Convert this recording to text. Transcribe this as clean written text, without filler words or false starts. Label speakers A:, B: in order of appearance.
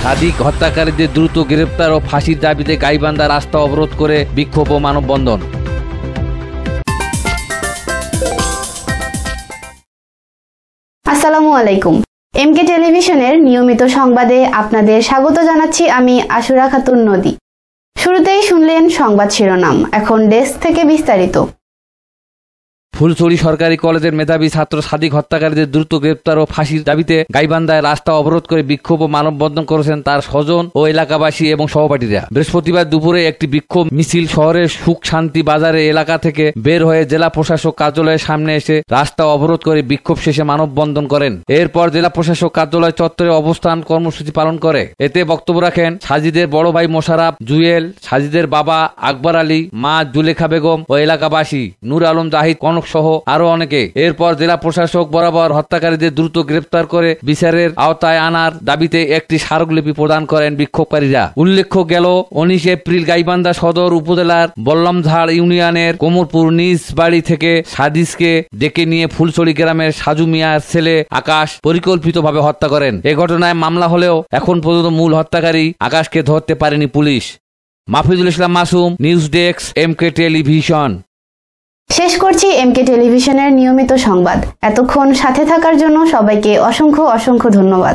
A: সাদিক হত্যাকারীদের দ্রুত গ্রেপ্তার ও ফাঁসির দাবিতে গাইবান্ধা রাস্তা অবরোধ করে বিক্ষোভ ও মানববন্ধন।
B: আসসালামু আলাইকুম। এমকে টেলিভিশনের নিয়মিত সংবাদে আপনাদের স্বাগত জানাচ্ছি আমি আশুরা খাতুন নদী। শুরুতেই শুনলেন সংবাদ শিরোনাম, এখন ডেস্ক থেকে বিস্তারিত।
A: ফুলছড়ি সরকারি কলেজের মেধাবী ছাত্র সাদিক হত্যাকারীদের দ্রুত গ্রেপ্তার ও ফাঁসির দাবিতে গাইবান্ধায় রাস্তা অবরোধ করে বিক্ষোভ ও মানববন্ধন করেছেন তার স্বজন ও এলাকাবাসী এবং সহপাঠীরা। বৃহস্পতিবার দুপুরে একটি বিক্ষোভ মিছিল শহরের সুখ শান্তি বাজারে এলাকা থেকে বের হয়ে জেলা প্রশাসক কার্যালয়ের সামনে এসে রাস্তা অবরোধ করে বিক্ষোভ শেষে মানববন্ধন করেন। এরপর জেলা প্রশাসক কার্যালয় চত্বরে অবস্থান কর্মসূচি পালন করে। এতে বক্তব্য রাখেন সাজিদের বড় ভাই মোশাররফ জুয়েল, সাজিদের বাবা আকবর আলী, মা জুলেখা বেগম ও এলাকাবাসী নূর আলম জাহিদ কনক সহ আরো অনেকে। এরপর জেলা প্রশাসক বরাবর হত্যাকারীদের দ্রুত গ্রেপ্তার করে বিচারের আওতায় আনার দাবিতে একটি স্মারকলিপি প্রদান করেন বিক্ষোভকারীরা। উল্লেখ্য, গেল 19 এপ্রিল গাইবান্ধা সদর উপজেলার বল্লমঝাড় ইউনিয়নের কোমরপুর নিজ বাড়ি থেকে সাদিসকে ডেকে নিয়ে ফুলছড়ি গ্রামের সাজু মিয়ার ছেলে আকাশ পরিকল্পিতভাবে হত্যা করেন। এ ঘটনায় মামলা হলেও এখন পর্যন্ত মূল হত্যাকারী আকাশকে ধরতে পারেনি পুলিশ। Mahfuzul Islam Masum, news desk, MK television.
B: শেষ করছি এমকে টেলিভিশনের নিয়মিত সংবাদ। এতক্ষণ সাথে থাকার জন্য সবাইকে অসংখ্য ধন্যবাদ।